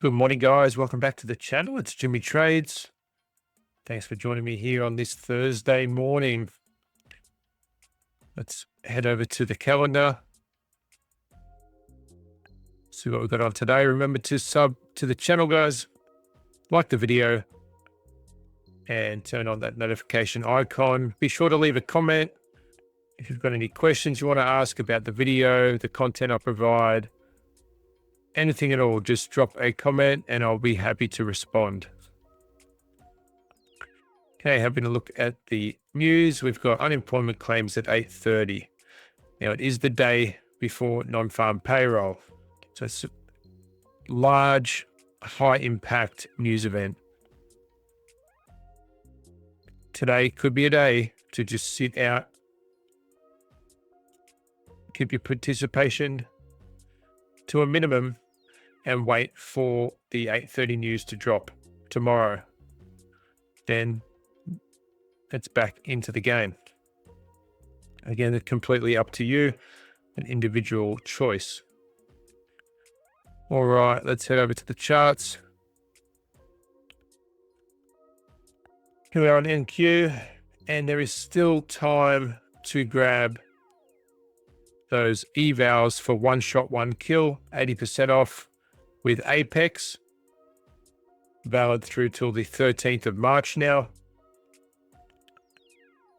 Good morning, guys. Welcome back to the channel. It's Jimmy Trades. Thanks for joining me here on this Thursday morning. Let's head over to the calendar. See what we've got on today. Remember to sub to the channel, guys. Like the video and turn on that notification icon. Be sure to leave a comment if you've got any questions you want to ask about the video, the content I provide. Anything at all, just drop a comment and I'll be happy to respond. Okay, having a look at the news, we've got unemployment claims at 8:30. Now, it is the day before non-farm payroll. So it's a large, high-impact news event. Today could be a day to just sit out, keep your participation to a minimum and wait for the 8:30 news to drop tomorrow. Then it's back into the game. Again, it's completely up to you, an individual choice. All right, let's head over to the charts. Here we are on NQ, and there is still time to grab those evals for one shot, one kill, 80% off with Apex, valid through till the 13th of March now.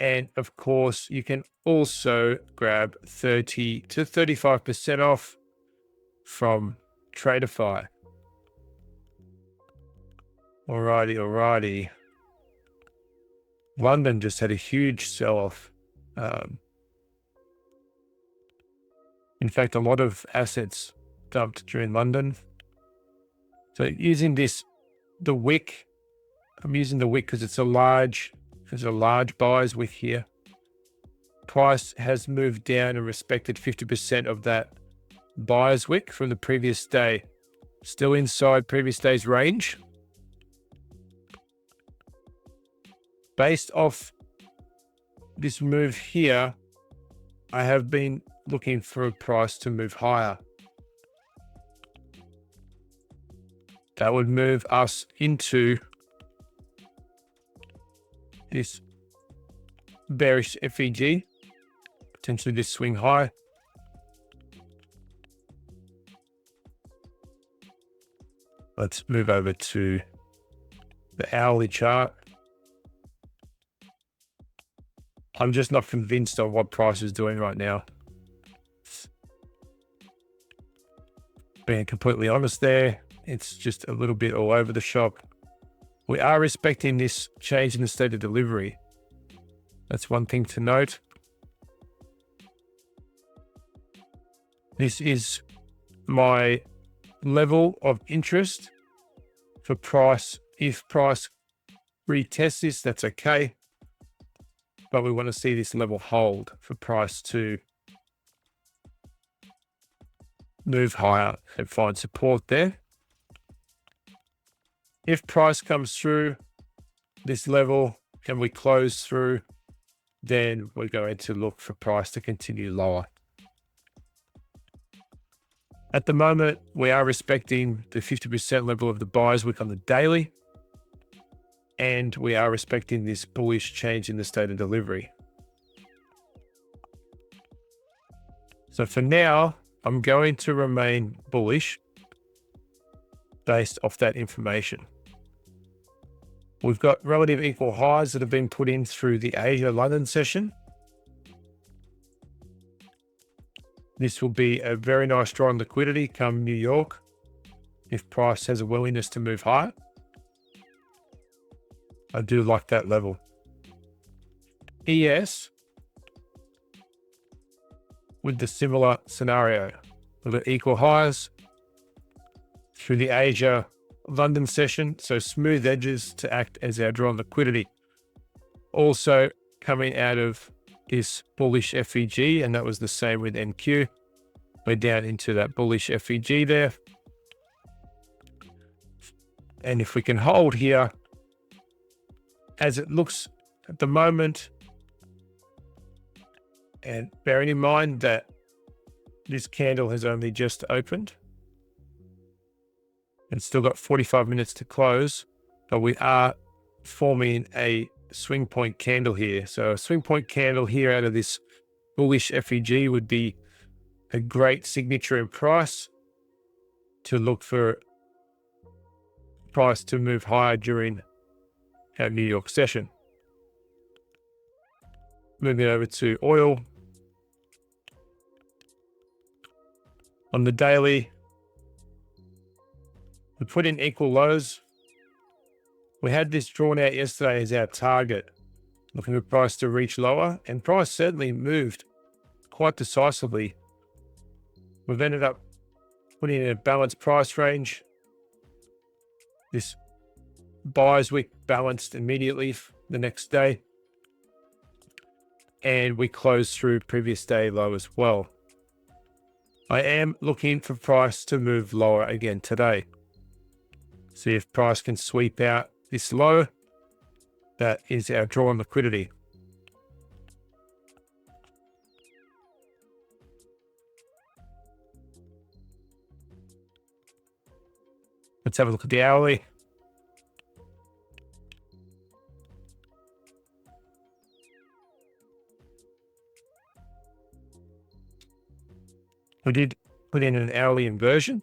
And of course, you can also grab 30 to 35% off from Tradeify. Alrighty. London just had a huge sell-off. In fact, a lot of assets dumped during London. So using the wick, I'm using the wick because there's a large buyer's wick here. Price has moved down and respected 50% of that buyer's wick from the previous day. Still inside previous day's range. Based off this move here, I have been looking for a price to move higher. That would move us into this bearish FEG, potentially this swing high. Let's move over to the hourly chart. I'm just not convinced on what price is doing right now. Being completely honest there, it's just a little bit all over the shop. We are respecting this change in the state of delivery. That's one thing to note. This is my level of interest for price. If price retests this, that's okay. But we want to see this level hold for price to move higher and find support there. If price comes through this level and we close through, then we're going to look for price to continue lower. At the moment, we are respecting the 50% level of the buyer's wick on the daily, and we are respecting this bullish change in the state of delivery. So for now, I'm going to remain bullish based off that information. We've got relative equal highs that have been put in through the Asia London session. This will be a very nice draw on liquidity come New York if price has a willingness to move higher. I do like that level. ES with the similar scenario. We've got equal highs through the Asia London session, so smooth edges to act as our draw on liquidity. Also coming out of this bullish FEG, and that was the same with NQ. We're down into that bullish FEG there. And if we can hold here, as it looks at the moment, and bearing in mind that this candle has only just opened, It's still got 45 minutes to close, but we are forming a swing point candle here. So a swing point candle here out of this bullish FEG would be a great signature in price to look for price to move higher during our New York session. Moving over to oil. On the daily, we put in equal lows. We had this drawn out yesterday as our target, looking for price to reach lower, and price certainly moved quite decisively. We've ended up putting in a balanced price range. This buyer's wick balanced immediately the next day, and we closed through previous day low as well. I am looking for price to move lower again today. See if price can sweep out this low. That is our draw on liquidity. Let's have a look at the hourly. We did put in an hourly inversion.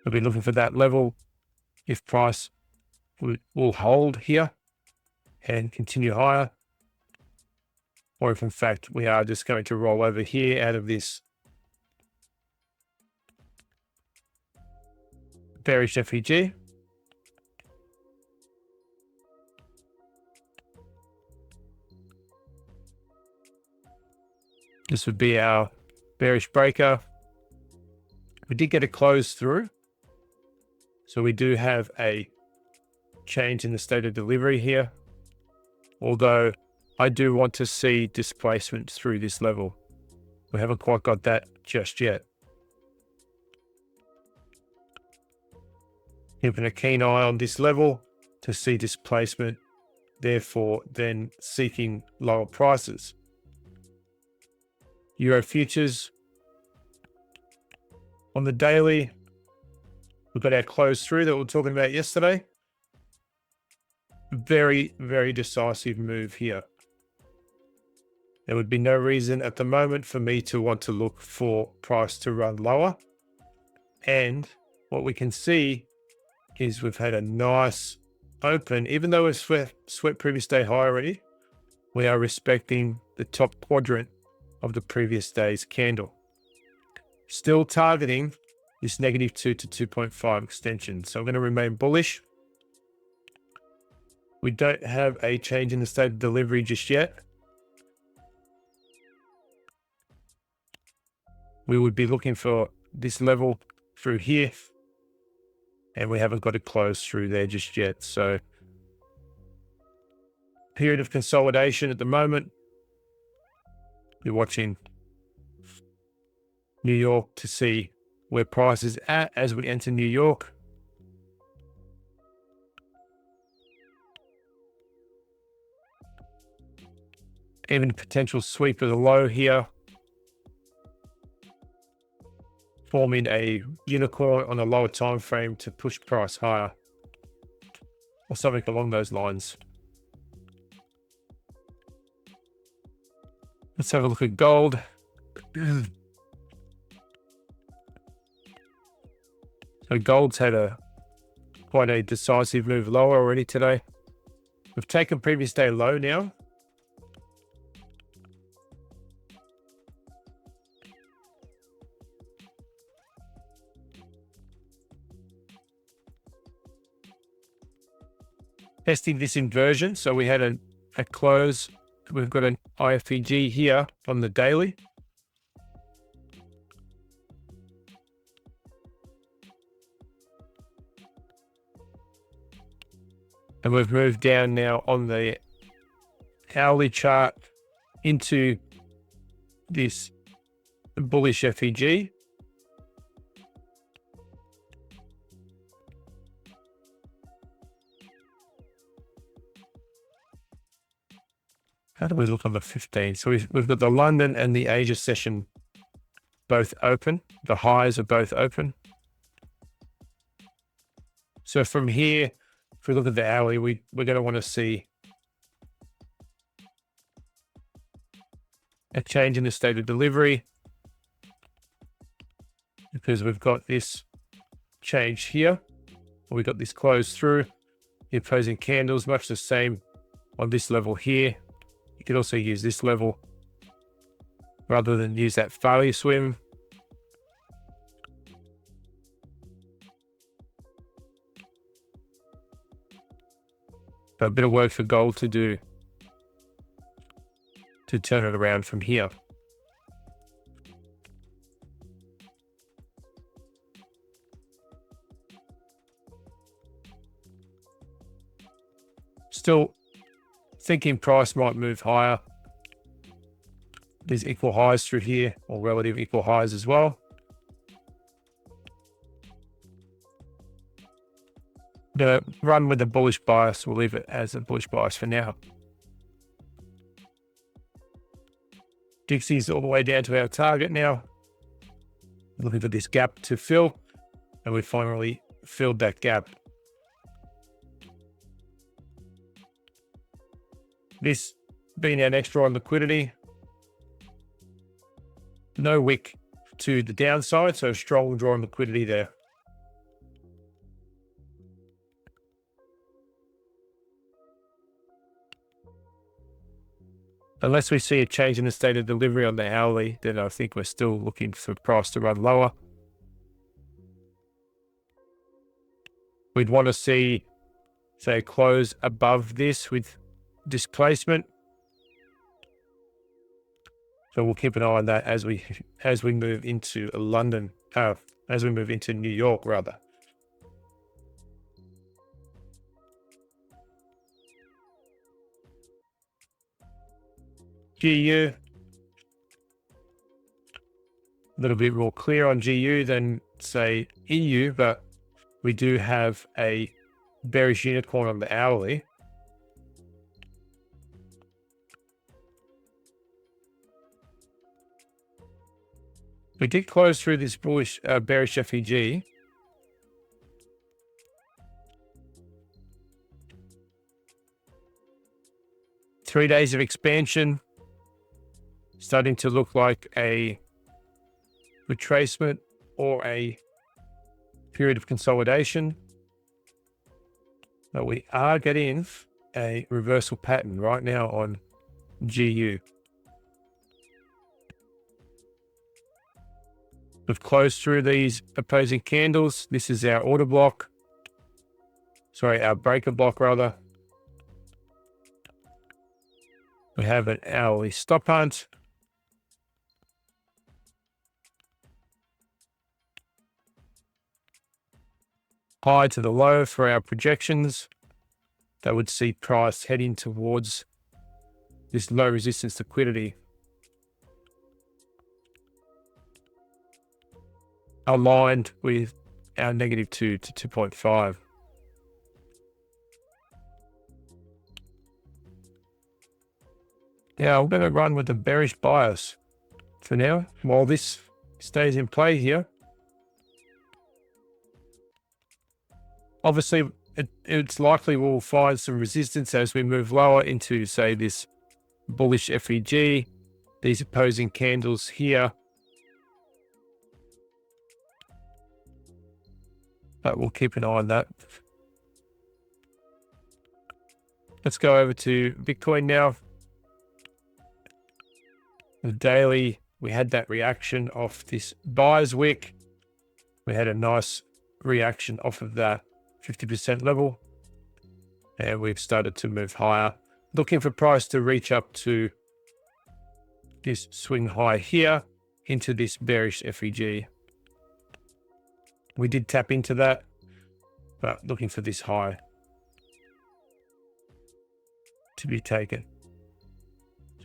We'll be looking for that level if price will hold here and continue higher, or if in fact we are just going to roll over here out of this bearish FEG. This would be our bearish breaker. We did get a close through, so we do have a change in the state of delivery here, although I do want to see displacement through this level. We haven't quite got that just yet. Keeping a keen eye on this level to see displacement, therefore then seeking lower prices. Euro futures. On the daily, we've got our close through that we were talking about yesterday. Very, very decisive move here. There would be no reason at the moment for me to want to look for price to run lower. And what we can see is we've had a nice open, even though we've swept previous day high already, we are respecting the top quadrant of the previous day's candle. Still targeting this -2 to 2.5 extension. So I'm going to remain bullish. We don't have a change in the state of delivery just yet. We would be looking for this level through here, and we haven't got a close through there just yet. So period of consolidation at the moment. We're watching New York to see where price is at as we enter New York. Even potential sweep of the low here, forming a unicorn on a lower time frame to push price higher, or something along those lines. Let's have a look at gold. So gold's had quite a decisive move lower already today. We've taken previous day low now. Testing this inversion. So we had a close. We've got an IFPG here on the daily. And we've moved down now on the hourly chart into this bullish FEG. How do we look on the 15th? So we've got the London and the Asia session both open. The highs are both open. So from here, if we look at the hourly, we're going to want to see a change in the state of delivery, because we've got this change here. We've got this close through. The opposing candles, much the same on this level here. You could also use this level rather than use that failure swim. But a bit of work for gold to do to turn it around from here. Still thinking price might move higher. There's equal highs through here, or relative equal highs as well. The run with the bullish bias, we'll leave it as a bullish bias for now. Dixie's all the way down to our target now. Looking for this gap to fill, and we finally filled that gap. This being our next draw on liquidity. No wick to the downside, so strong draw on liquidity there. Unless we see a change in the state of delivery on the hourly, then I think we're still looking for price to run lower. We'd want to see, say, close above this with displacement. So we'll keep an eye on that as we move into London, as we move into New York rather. GU, a little bit more clear on GU than say EU, but we do have a bearish unicorn on the hourly. We did close through this bullish bearish FEG. Three days of expansion, starting to look like a retracement or a period of consolidation. But we are getting a reversal pattern right now on GU. We've closed through these opposing candles. This is our order block. Sorry, our breaker block rather. We have an hourly stop hunt. High to the low for our projections. That would see price heading towards this low resistance liquidity. Aligned with our -2 to 2.5. Yeah, I'm going to run with the bearish bias for now while this stays in play here. Obviously, it's likely we'll find some resistance as we move lower into, say, this bullish FEG, these opposing candles here. But we'll keep an eye on that. Let's go over to Bitcoin now. The daily, we had that reaction off this buyer's wick. We had a nice reaction off of that 50% level. And we've started to move higher. Looking for price to reach up to this swing high here into this bearish FEG. We did tap into that, but looking for this high to be taken.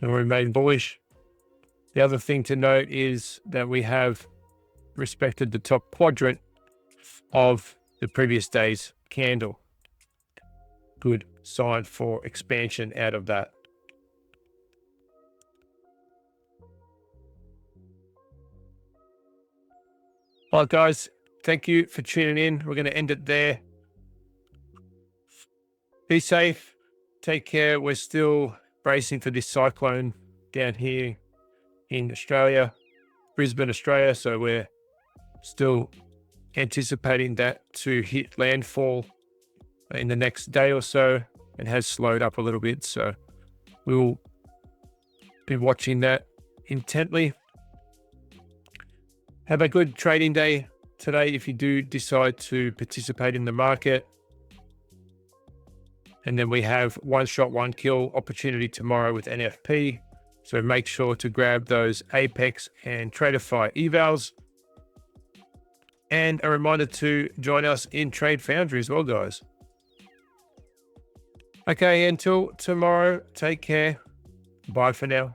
So we remain bullish. The other thing to note is that we have respected the top quadrant of the previous day's candle. Good sign for expansion out of that. All right, guys, thank you for tuning in. We're going to end it there. Be safe. Take care. We're still bracing for this cyclone down here in Australia, Brisbane, Australia. So we're still anticipating that to hit landfall in the next day or so. It has slowed up a little bit. So we'll be watching that intently. Have a good trading day today if you do decide to participate in the market. And then we have one shot, one kill opportunity tomorrow with NFP. So make sure to grab those Apex and Tradeify evals. And a reminder to join us in Trade Foundry as well, guys. Okay, until tomorrow, take care. Bye for now.